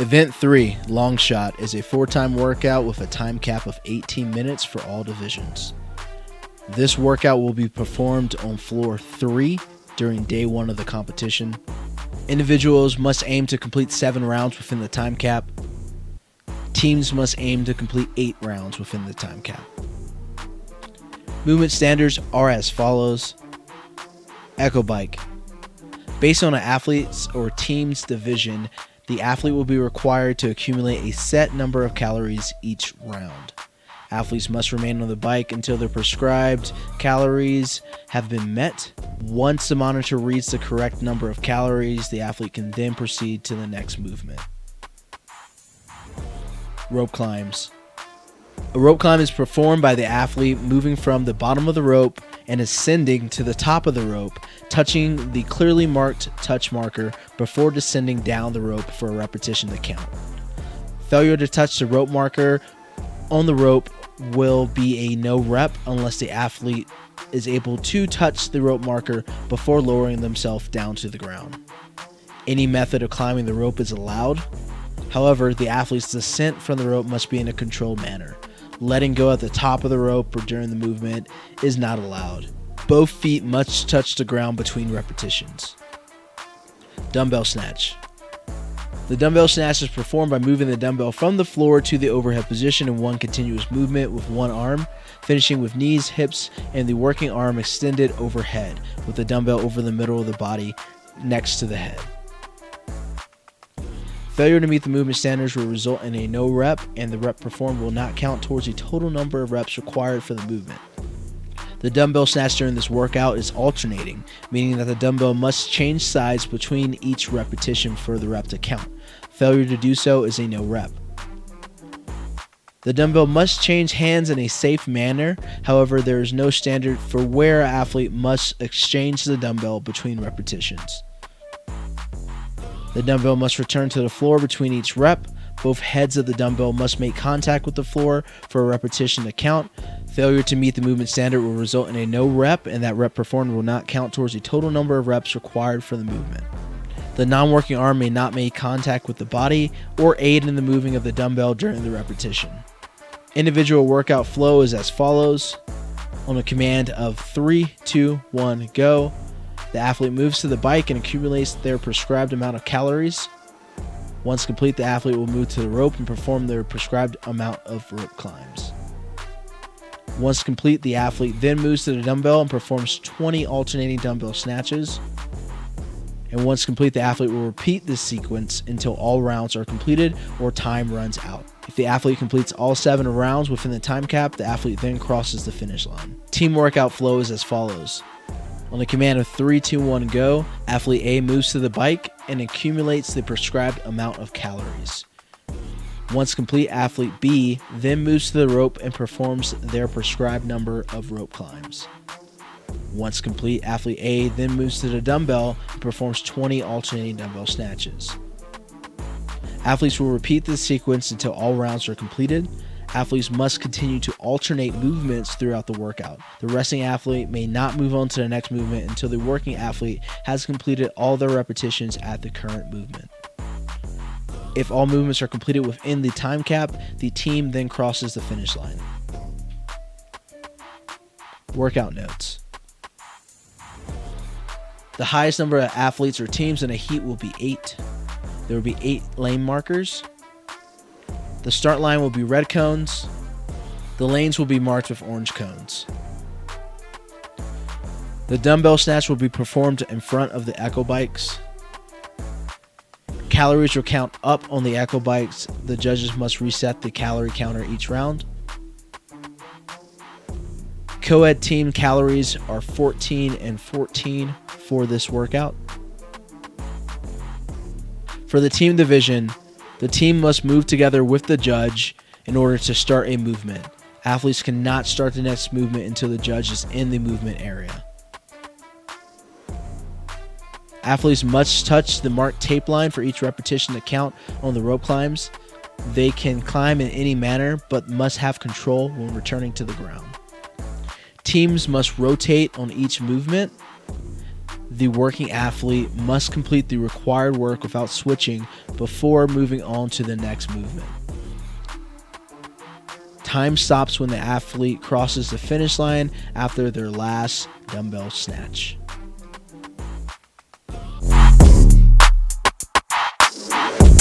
Event 3, Long Shot, is a 4-time workout with a time cap of 18 minutes for all divisions. This workout will be performed on floor 3 during day 1 of the competition. Individuals must aim to complete 7 rounds within the time cap. Teams must aim to complete 8 rounds within the time cap. Movement standards are as follows. Echo bike. Based on an athlete's or team's division, the athlete will be required to accumulate a set number of calories each round. Athletes must remain on the bike until their prescribed calories have been met. Once the monitor reads the correct number of calories, the athlete can then proceed to the next movement. Rope climbs. A rope climb is performed by the athlete moving from the bottom of the rope and ascending to the top of the rope, touching the clearly marked touch marker before descending down the rope for a repetition to count. Failure to touch the rope marker on the rope will be a no rep unless the athlete is able to touch the rope marker before lowering themselves down to the ground. Any method of climbing the rope is allowed. However, the athlete's descent from the rope must be in a controlled manner. Letting go at the top of the rope or during the movement is not allowed. Both feet must touch the ground between repetitions. Dumbbell snatch. The dumbbell snatch is performed by moving the dumbbell from the floor to the overhead position in one continuous movement with one arm, finishing with knees, hips, and the working arm extended overhead, with the dumbbell over the middle of the body next to the head. Failure to meet the movement standards will result in a no rep, and the rep performed will not count towards the total number of reps required for the movement. The dumbbell snatch during this workout is alternating, meaning that the dumbbell must change sides between each repetition for the rep to count. Failure to do so is a no rep. The dumbbell must change hands in a safe manner. However, there is no standard for where an athlete must exchange the dumbbell between repetitions. The dumbbell must return to the floor between each rep. Both heads of the dumbbell must make contact with the floor for a repetition to count. Failure to meet the movement standard will result in a no rep, and that rep performed will not count towards the total number of reps required for the movement. The non-working arm may not make contact with the body or aid in the moving of the dumbbell during the repetition. Individual workout flow is as follows. On a command of 3, 2, 1, go, the athlete moves to the bike and accumulates their prescribed amount of calories. Once complete, the athlete will move to the rope and perform their prescribed amount of rope climbs. Once complete, the athlete then moves to the dumbbell and performs 20 alternating dumbbell snatches. And once complete, the athlete will repeat this sequence until all rounds are completed or time runs out. If the athlete completes all 7 rounds within the time cap, the athlete then crosses the finish line. Team workout flow is as follows. On the command of 3, 2, 1, go, athlete A moves to the bike and accumulates the prescribed amount of calories. Once complete, athlete B then moves to the rope and performs their prescribed number of rope climbs. Once complete, athlete A then moves to the dumbbell and performs 20 alternating dumbbell snatches. Athletes will repeat this sequence until all rounds are completed. Athletes must continue to alternate movements throughout the workout. The resting athlete may not move on to the next movement until the working athlete has completed all their repetitions at the current movement. If all movements are completed within the time cap, the team then crosses the finish line. Workout notes. The highest number of athletes or teams in a heat will be 8. There will be 8 lane markers. The start line will be red cones. The lanes will be marked with orange cones. The dumbbell snatch will be performed in front of the echo bikes. Calories will count up on the echo bikes. The judges must reset the calorie counter each round. CoED team calories are 14 and 14 for this workout. For the team division, the team must move together with the judge in order to start a movement. Athletes cannot start the next movement until the judge is in the movement area. Athletes must touch the marked tape line for each repetition to count on the rope climbs. They can climb in any manner, but must have control when returning to the ground. Teams must rotate on each movement. the working athlete must complete the required work without switching before moving on to the next movement. Time stops when the athlete crosses the finish line after their last dumbbell snatch.